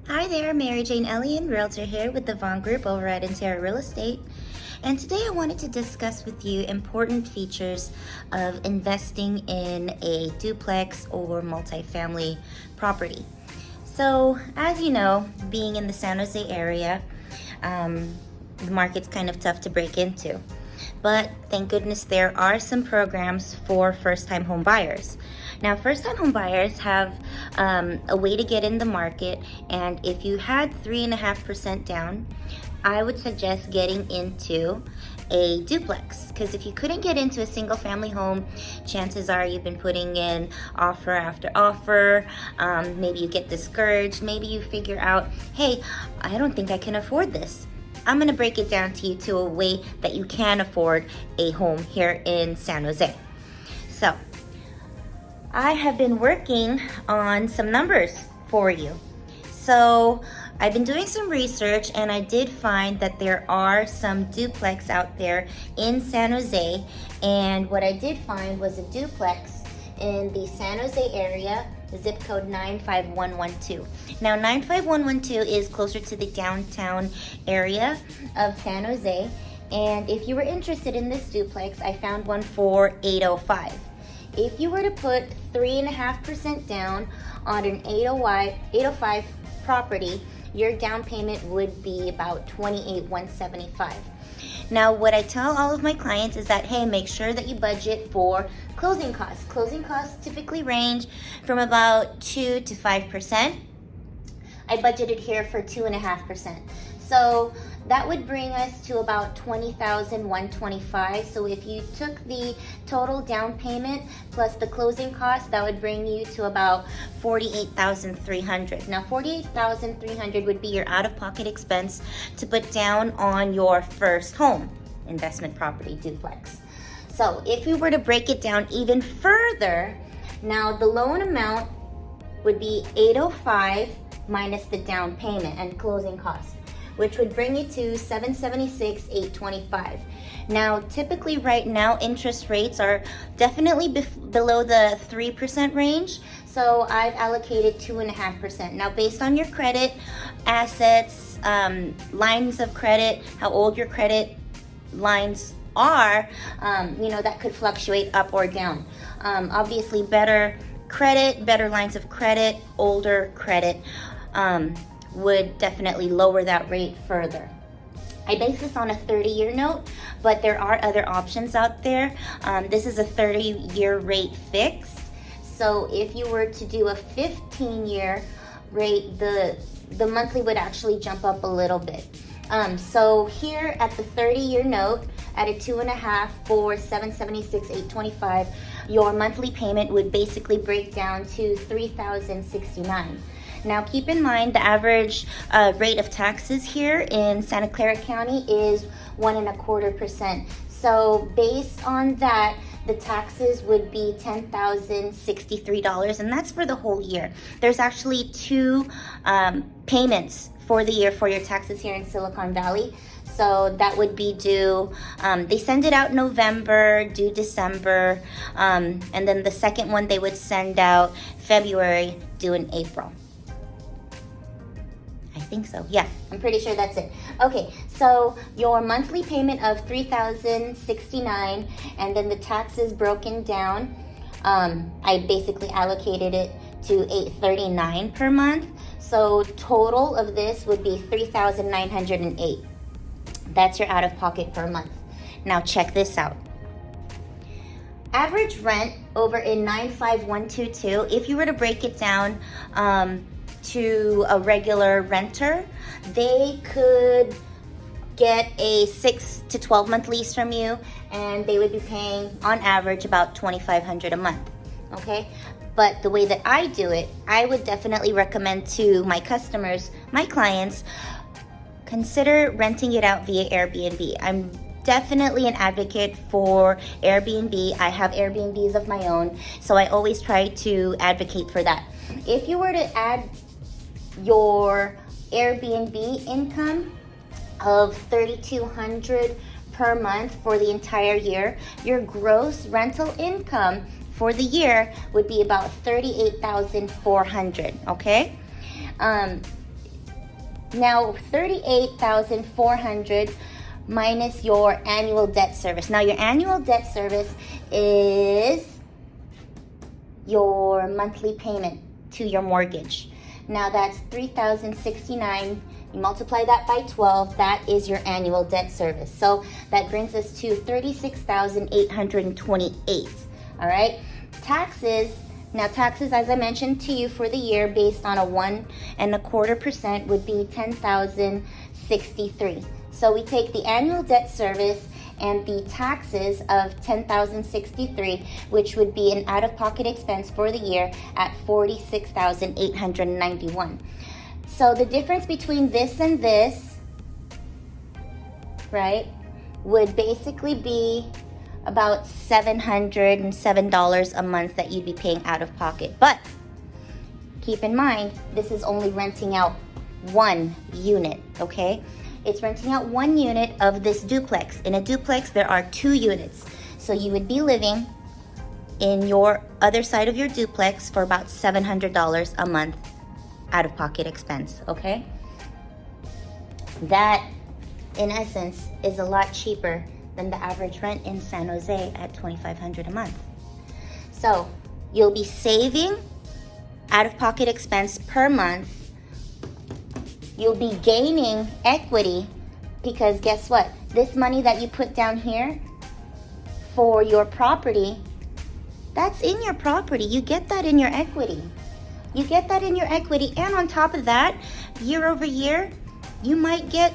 Hi there, Mary Jane Elian, Realtor here with the Vaughn Group over at Intera Real Estate. And today I wanted to discuss with you important features of investing in a duplex or multifamily property. So, as you know, being in the San Jose area, the market's kind of tough to break into. But thank goodness there are some programs for first-time home buyers. Now, first-time home buyers have a way to get in the market, and if you had 3.5% down, I would suggest getting into a duplex, because if you couldn't get into a single family home, chances are you've been putting in offer after offer. Maybe you get discouraged. Maybe you figure out, hey, I don't think I can afford this. I'm going to break it down to you to a way that you can afford a home here in San Jose. So I have been working on some numbers for you. So I've been doing some research, and I did find that there are some duplex out there in San Jose. And what I did find was a duplex in the San Jose area, zip code 95112. Now 95112 is closer to the downtown area of San Jose. And if you were interested in this duplex, I found one for 805. If you were to put 3.5% down on an 805 property, your down payment would be about $28,175. Now, what I tell all of my clients is that, hey, make sure that you budget for closing costs. Closing costs typically range from about 2 to 5%. I budgeted here for 2.5%. So that would bring us to about $20,125. So if you took the total down payment plus the closing cost, that would bring you to about $48,300. Now $48,300 would be your out-of-pocket expense to put down on your first home investment property duplex. So if we were to break it down even further, now the loan amount would be $805 minus the down payment and closing cost, which would bring you to $776,825. Now, typically right now, interest rates are definitely below the 3% range, so I've allocated 2.5%. Now, based on your credit, assets, lines of credit, how old your credit lines are, that could fluctuate up or down. Obviously, better credit, better lines of credit, older credit, would definitely lower that rate further. I base this on a 30-year note, but there are other options out there. This is a 30-year rate fixed. So if you were to do a 15-year rate, the monthly would actually jump up a little bit. So here at the 30-year note, at a 2.5 for $776,825, your monthly payment would basically break down to $3,069. Now keep in mind the average rate of taxes here in Santa Clara County is 1.25%. So based on that, the taxes would be $10,063, and that's for the whole year. There's actually two payments for the year for your taxes here in Silicon Valley. So that would be due, they send it out November, due December, and then the second one they would send out February, due in April. I think so. Yeah, I'm pretty sure that's it. Okay, so your monthly payment of $3,069, and then the taxes broken down, I basically allocated it to $839 per month. So total of this would be $3,908. That's your out-of-pocket per month. Now check this out. Average rent over in 95122, if you were to break it down to a regular renter, they could get a 6 to 12 month lease from you, and they would be paying on average about $2,500 a month. Okay, but the way that I do it, I would definitely recommend to my customers, my clients, consider renting it out via Airbnb. I'm definitely an advocate for Airbnb. I have Airbnbs of my own, so I always try to advocate for that. If you were to add your Airbnb income of $3,200 per month for the entire year, your gross rental income for the year would be about $38,400. Okay, Now, $38,400 minus your annual debt service. Now, your annual debt service is your monthly payment to your mortgage. Now, that's $3,069. You multiply that by 12, that is your annual debt service. So that brings us to $36,828. All right. Taxes. Now, taxes, as I mentioned to you, for the year based on a 1.25% would be $10,063. So we take the annual debt service and the taxes of $10,063, which would be an out-of-pocket expense for the year at $46,891. So the difference between this and this, right, would basically be about $707 a month that you'd be paying out of pocket. But keep in mind, this is only renting out one unit, okay? It's renting out one unit of this duplex. In a duplex, there are 2 units. So you would be living in your other side of your duplex for about $700 a month out of pocket expense, okay? That, in essence, is a lot cheaper than the average rent in San Jose at $2,500 a month. So you'll be saving out-of-pocket expense per month. You'll be gaining equity because guess what? This money that you put down here for your property, that's in your property. You get that in your equity. You get that in your equity. And on top of that, year over year, you might get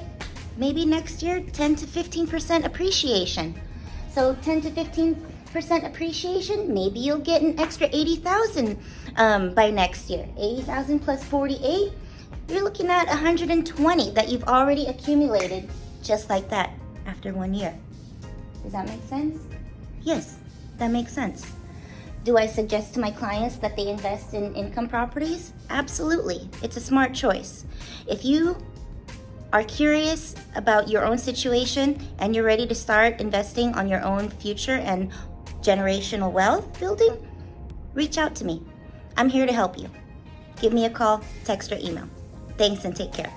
maybe next year 10 to 15% appreciation. So 10 to 15% appreciation, maybe you'll get an extra 80,000 by next year. 80,000 plus 48, you're looking at 120 that you've already accumulated just like that after 1 year. Does that make sense? Yes, that makes sense. Do I suggest to my clients that they invest in income properties? Absolutely. It's a smart choice. If you are curious about your own situation and you're ready to start investing on your own future and generational wealth building, reach out to me. I'm here to help you. Give me a call, text, or email. Thanks and take care.